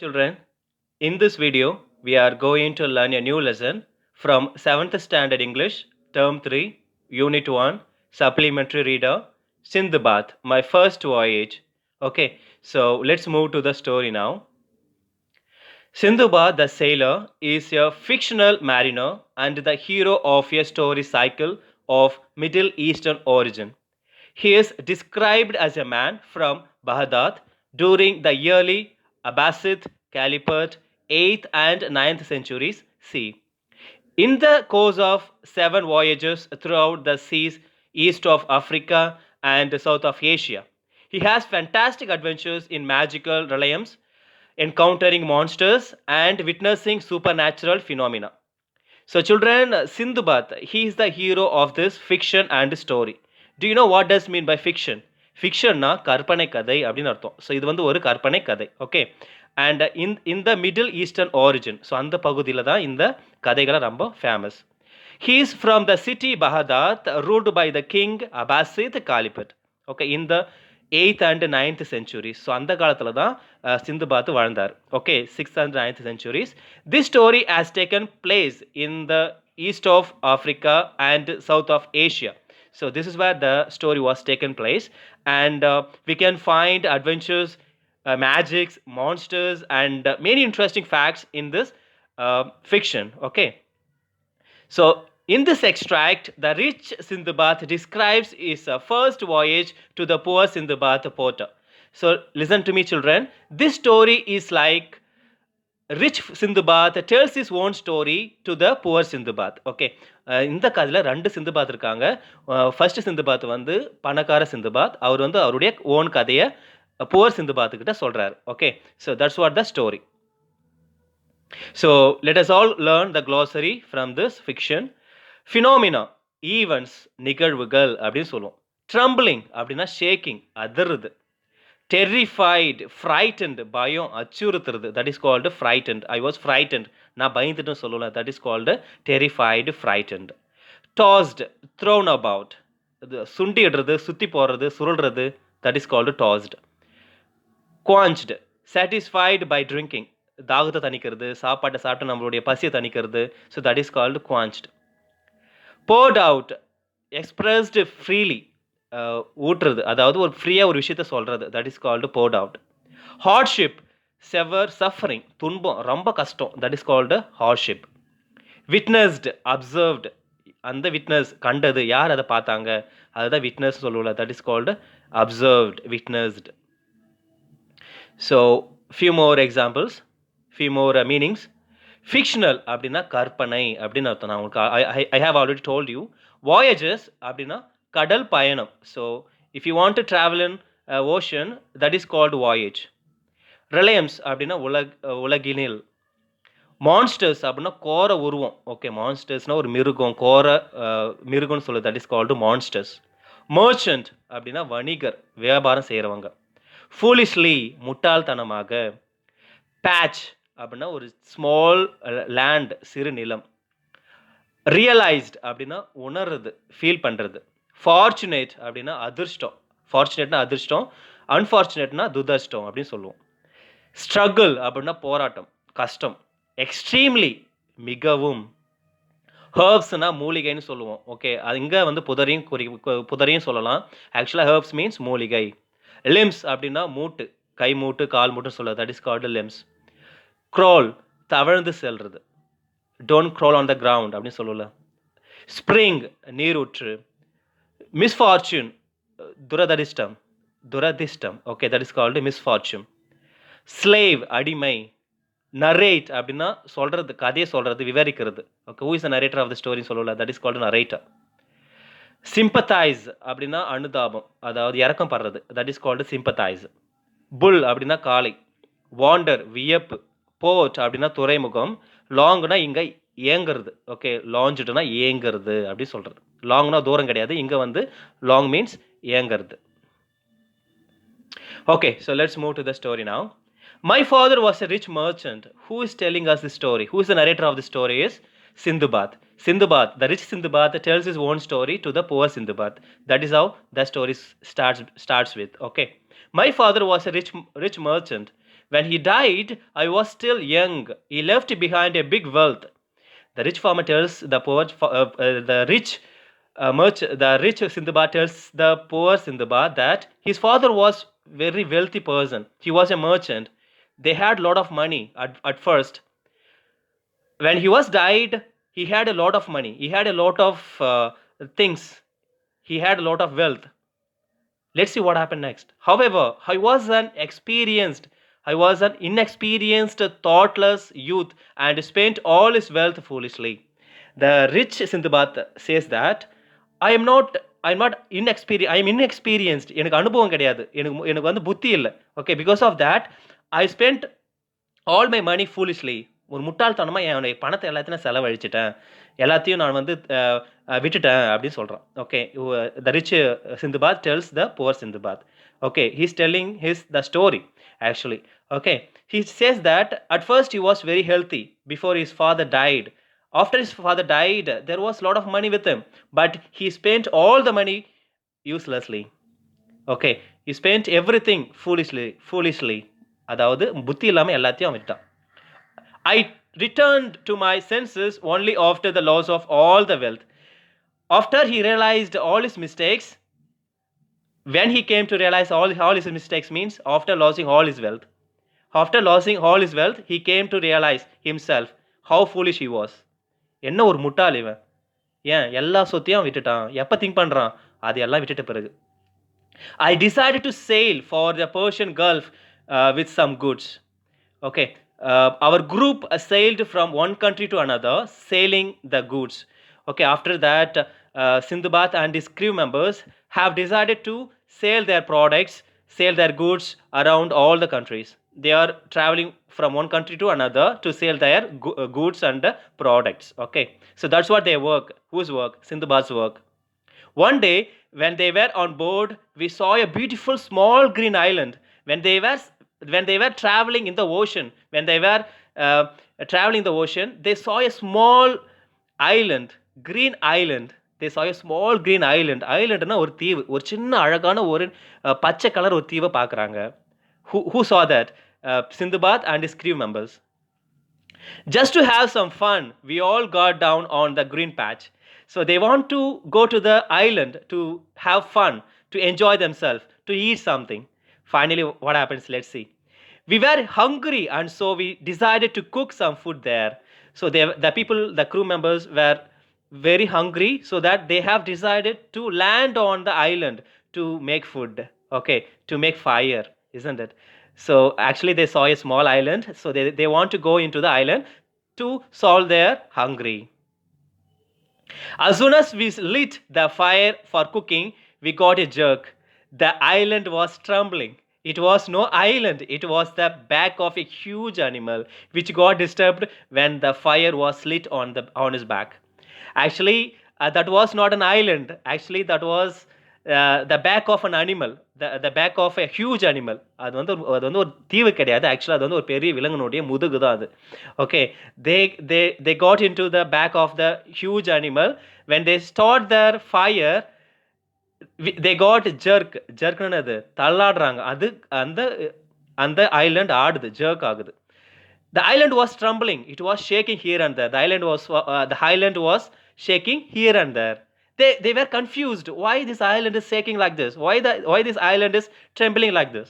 Children, in this video, we are going to learn a new lesson from 7th Standard English, Term 3, Unit 1, Supplementary Reader, Sindbad, My First Voyage. Okay, so let's move to the story now. Sindbad the sailor is a fictional mariner and the hero of a story cycle of Middle Eastern origin. He is described as a man from Baghdad during the early Abbasid Caliphate 8th and 9th centuries C. In the course of 7 voyages throughout the seas east of Africa and south of Asia, he has fantastic adventures in magical realms, encountering monsters and witnessing supernatural phenomena. So, children, Sindbad, he is the hero of this fiction and story. Do you know what does mean by fiction? ஃபிக்ஷன்னா கற்பனை கதை அப்படின்னு அர்த்தம். So இது வந்து ஒரு கற்பனை கதை. Okay, and இந்த மிடில் ஈஸ்டர்ன் ஆரிஜின், ஸோ அந்த பகுதியில் தான் இந்த கதைகளை ரொம்ப famous. He is from the city Baghdad ruled by the king Abbasid caliphate. Okay, இந்த 8th and 9th centuries. So அந்த காலத்தில் தான் சிந்துபாத் வாழ்ந்தார். Okay, 6th and 9th centuries. This story has taken place in the east of Africa and south of Asia. So this is where the story was taken place, and we can find adventures, magics, monsters, and many interesting facts in this fiction. Okay, so in this extract, the rich Sindbad describes his first voyage to the poor Sindbad porter. So listen to me, children. This story is like rich Sindbad tells his own story to the poor Sindbad. Okay, இந்த கதையில் 2 சிந்துபாத் இருக்காங்க. First Sinbad வந்து பணக்கார சிந்துபாத். அவர் வந்து அவருடைய own கதையை poor சிந்துபாத்துக்கிட்ட சொல்கிறார். Okay, so that's what the story. So let us all learn the glossary from this fiction. Phenomena, events, நிகழ்வுகள் அப்படின்னு சொல்லுவோம். ட்ரம்பிளிங் அப்படின்னா ஷேக்கிங், அதிருது. டெரிஃபைடு, ஃப்ரைட்டன்ட், பயம், அச்சுறுத்துறது, that is called frightened. I was frightened, நான் பயந்துட்டு சொல்லல, that is called terrified, frightened. Tossed, thrown about, இது சுண்டிடுறது, சுற்றி போடுறது, சுருள்றது, that is called tossed. Quenched, satisfied by drinking, தாகத்தை தணிக்கிறது, சாப்பாட்டை சாப்பிட்டு நம்மளுடைய பசியை தணிக்கிறது, so that is called quenched. poured out, expressed freely, ஊற்றுறது, அதாவது ஒரு ஃப்ரீயாக ஒரு விஷயத்த சொல்கிறது, that is called poured out. Hardship, suffering, துன்பம், ரொம்ப கஷ்டம், that is called hardship. Witnessed, observed, அந்த விட்னஸ் கண்டது, யார் அதை பார்த்தாங்க, அதுதான் விட்னஸ் சொல்லுவோம்ல, that is called observed, witnessed. So few more examples, few more meanings. Fictional அப்படின்னா கற்பனை அப்படின்னு அர்த்தம். நான் உங்களுக்கு I have already told you. Voyages அப்படின்னா கடல் பயணம். So if you want to travel in ocean, that is called voyage. Realms அப்படின்னா உலகினில். மான்ஸ்டர்ஸ் அப்படின்னா கோர உருவம். ஓகே, மான்ஸ்டர்ஸ்னால் ஒரு மிருகம், கோர மிருகம்னு சொல்லுது, that is called monsters. Merchant அப்படின்னா வணிகர், வியாபாரம் செய்கிறவங்க. ஃபூலிஷ்லி, முட்டாள்தனமாக. பேட்ச் அப்படின்னா ஒரு ஸ்மால் லேண்ட், சிறு நிலம். ரியலைஸ்ட் அப்படின்னா உணர்றது, ஃபீல் பண்ணுறது. ஃபார்ச்சுனேட் அப்படின்னா அதிர்ஷ்டம். ஃபார்ச்சுனேட்னா அதிர்ஷ்டம், அன்ஃபார்ச்சுனேட்னா துதர்ஷ்டம் அப்படின்னு சொல்லுவோம். ஸ்ட்ரகிள் அப்படின்னா போராட்டம், கஷ்டம். எக்ஸ்ட்ரீம்லி, மிகவும். ஹர்ப்ஸ்னா மூலிகைன்னு சொல்லுவோம். ஓகே, அது இங்கே வந்து புதரையும் சொல்லலாம். ஆக்சுவலாக ஹர்ப்ஸ் மீன்ஸ் மூலிகை. லிம்ஸ் அப்படின்னா மூட்டு, கை மூட்டு, கால் மூட்டுன்னு சொல்லுவது, that is called limbs. Crawl, தவழ்ந்து செல்றது. Don't crawl on the ground அப்படின்னு சொல்லல. ஸ்ப்ரிங், நீரூற்று. மிஸ்ஃபார்ச்சூன், துரதிர்ஷ்டம். Okay, that is called misfortune. Slave, அடிமை. நரேட் அப்படின்னா சொல்கிறது, கதையை சொல்கிறது, விவரிக்கிறது. Okay, who is the narrator of the story சொல்லல, that is called narrator. Sympathise அப்படின்னா அனுதாபம், அதாவது இறக்கம் படுறது, that is called sympathise. Bull அப்படின்னா காளை. வாண்டர், வியப்பு. போர்ட் அப்படின்னா துறைமுகம். லாங்னா இங்கே ஏங்கிறது. ஓகே, லாஞ்சுடுனா ஏங்கிறது அப்படி சொல்கிறது. லாங்னா தூரம் கிடையாது, இங்கே வந்து லாங் மீன்ஸ் ஏங்கிறது. Okay, so let's move to the story now. My father was a rich merchant. Who is telling us this story? Who is the narrator of the story is Sindbad. Sindbad, the rich Sindbad tells his own story to the poor Sindbad. That is how the story starts with. Okay. My father was a rich merchant. When he died, I was still young. He left behind a big wealth. The rich farmer tells the poor, the rich Sindbad tells the poor Sindbad that his father was very wealthy person. He was a merchant. They had a lot of money at first. When he was died, he had a lot of money. He had a lot of things. He had a lot of wealth. Let's see what happened next. However, I was an inexperienced, thoughtless youth and spent all his wealth foolishly. The rich Sindbad says that I am not inexperienced. I am inexperienced. எனக்கு அனுபவம் கிடையாது. எனக்கு வந்து புத்தி இல்லை. Okay, because of that, I spent all my money foolishly. ஒரு முட்டாள்தனமாக என்னுடைய பணத்தை எல்லாத்தையும் செலவழிச்சிட்டேன், எல்லாத்தையும் நான் வந்து விட்டுட்டேன் அப்படின்னு சொல்கிறான். Okay, the rich Sindbad tells the poor Sindbad. Okay, he's telling the story actually. Okay, he says that at first he was very healthy before his father died. After his father died, there was a lot of money with him, but he spent all the money uselessly. Okay, he spent everything foolishly. அதாவது புத்தி இல்லாமல் எல்லாத்தையும் விட்டான். I returned to my senses only after the loss of all the wealth. After he realized all his mistakes, when he came to realize all his mistakes means after losing all his wealth. After losing all his wealth, he came to realize himself how foolish he was. என்ன ஒரு முட்டாள் இவன், ஏன் எல்லா சொத்தையும் விட்டுட்டான், எப்போ think பண்ணுறான், அது எல்லாம் விட்டுட்ட பிறகு. I decided to sail for the Persian Gulf with some goods. Okay, our group sailed from one country to another, sailing the goods. Okay, after that, Sindbad and his crew members have decided to sail their products, sail their goods around all the countries. They are traveling from one country to another to sell their goods and products. Okay, so that's what their work. Whose work? Sindbad's work. One day, when they were on board, we saw a beautiful small green island. When they were traveling in the ocean, they saw a small island, green island. They saw a small green island. Islandனா ஒரு தீவு, ஒரு சின்ன அழகான ஒரு பச்சை colour ஒரு தீவை பார்க்குறாங்க. Who saw that? Sindbad and his crew members. Just to have some fun, we all got down on the green patch. So they want to go to the island to have fun, to enjoy themselves, to eat something. Finally, what happens? Let's see. We were hungry, and so we decided to cook some food there. So the crew members were very hungry, so that they have decided to land on the island to make food. Okay, to make fire, isn't it? So actually they saw a small island, so they want to go into the island to solve their hungry. As soon as we lit the fire for cooking, we got a jerk. The island was trembling. It was no island, it was the back of a huge animal which got disturbed when the fire was lit on his back. Actually, that was not an island. Actually, that was the back of an animal, the back of a huge animal. அது வந்து ஒரு தீவு கிடையாது. ஆக்சுவலாக அது வந்து ஒரு பெரிய விலங்கினுடைய முதுகு தான் அது. Okay, they got into the back of the huge animal. When they start their fire, they got jerkனு அது தள்ளாடுறாங்க. அது அந்த ஐலண்ட் ஆடுது, ஜர்க் ஆகுது. The island was trembling. It was shaking here and there. The island was shaking here and there. They were confused. Why this island is shaking like this? Why this island is trembling like this?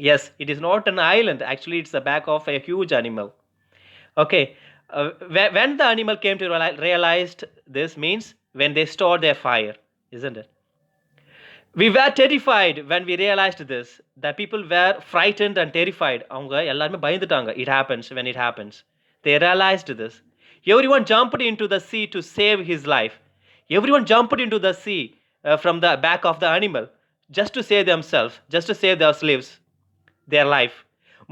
Yes, it is not an island. Actually, it's the back of a huge animal. Okay, when the animal came to realized this means when they stored their fire, isn't it? We were terrified when we realized this. The people were frightened and terrified. அவங்க எல்லாருமே பயந்துட்டாங்க. It happens when it happens. They realized this. Everyone jumped into the sea to save his life. Everyone jumped into the sea from the back of the animal just to save themselves, just to save their life.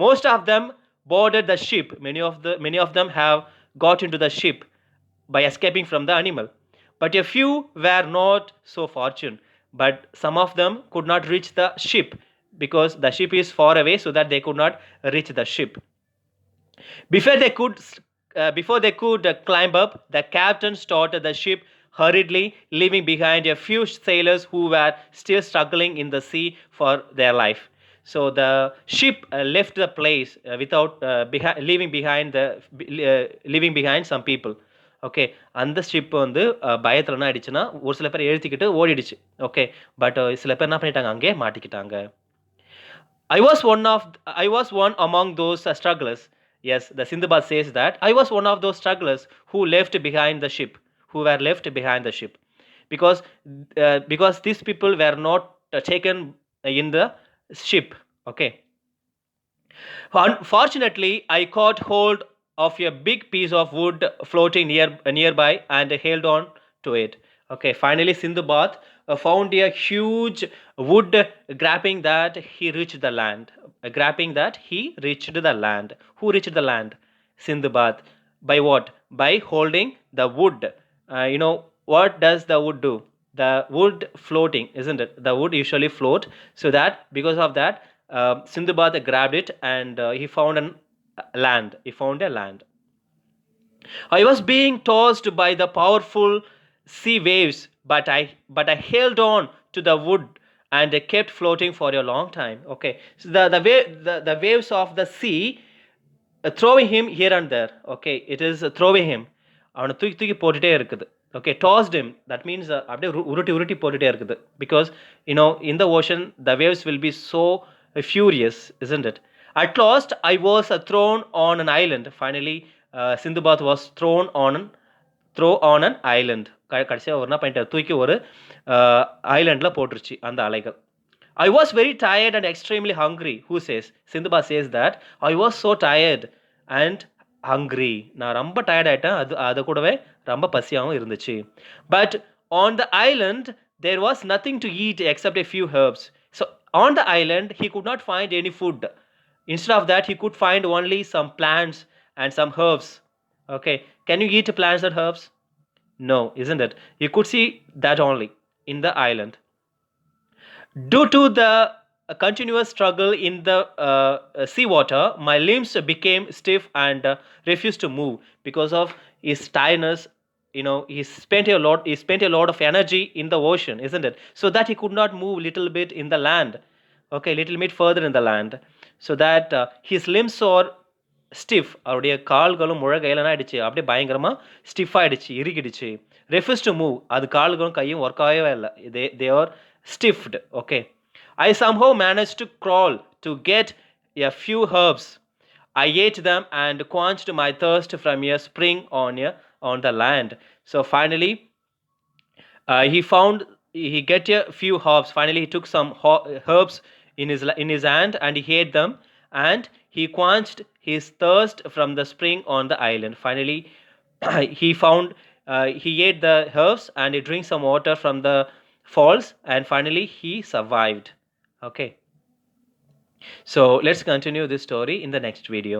Most of them boarded the ship. Many of them have got into the ship by escaping from the animal. But a few were not so fortunate. But some of them could not reach the ship because the ship is far away, so that they could not reach the ship. Before they could climb up, the captain started the ship hurriedly, leaving behind a few sailors who were still struggling in the sea for their life. So the ship left the place without leaving behind some people. Okay, அந்த ship வந்து பயத்தில் என்ன ஆயிடுச்சுன்னா ஒரு சில பேர் எழுத்திக்கிட்டு ஓடிடுச்சு. Okay, but சில பேர் என்ன பண்ணிட்டாங்க, அங்கே மாட்டிக்கிட்டாங்க. I was one among those strugglers. Yes, the Sindbad says that I was one of those strugglers who left behind the ship, who were left behind the ship, because these people were not taken in the ship. Okay. Unfortunately, I caught hold of a big piece of wood floating nearby and held on to it. Okay, finally, Sindbad found a huge wood grappling that he reached the land. Grappling that he reached the land. Who reached the land? Sindbad. By what? By holding the wood. What does the wood do? The wood floating, isn't it? The wood usually float. So that because of that, Sindbad grabbed it and he found a land. I was being tossed by the powerful sea waves, but I held on to the wood and kept floating for a long time. Okay, so the waves of the sea throwing him here and there. Okay, it is throwing him. அவனை தூக்கி தூக்கி போட்டுட்டே இருக்குது. Okay, tossed him. That means அப்படியே உருட்டி உருட்டி போட்டுட்டே இருக்குது. Because in the ocean the waves will be so furious, isn't it? At last I was thrown on an island. Finally, Sindbad was thrown on an island. கடைசியாக ஒரு என்ன பண்ணிட்டார், தூக்கி ஒரு ஐலண்டில் போட்டுருச்சு அந்த அலைகள். I was very tired and extremely hungry. Who says? Sindbad says that I was so tired and hungry. நான் ரொம்ப டயர்ட் ஆயிட்டேன், அது கூடவே ரொம்ப பசியாகவும் இருந்துச்சு. But on the island there was nothing to eat except a few herbs. So on the island he could not find any food. Instead of that he could find only some plants and some herbs. Okay, can you eat plants and herbs? No, isn't it? You could see that only in the island. Due to the continuous struggle in the seawater, my limbs became stiff and refused to move because of his tiredness. He spent a lot of energy in the ocean, isn't it? So that he could not move little bit in the land. Okay, little bit further in the land, so that his limbs are stiff. அவருடைய கால்களும் முழங்கையெல்லாம் ஆயிடுச்சு, அப்படியே பயங்கரமா stiff ஆயிடுச்சு, இறுகிடுச்சு. refused to move, அது கால்களும் கையும் work ஆகவே இல்லை, they are stiffed. Okay, I somehow managed to crawl to get a few herbs. I ate them and quenched my thirst from a spring on the land. So finally he get a few herbs. Finally he took some herbs in his hand and he ate them, and he quenched his thirst from the spring on the island. Finally he ate the herbs and he drank some water from the falls, and finally he survived. Okay, so let's continue this story in the next video.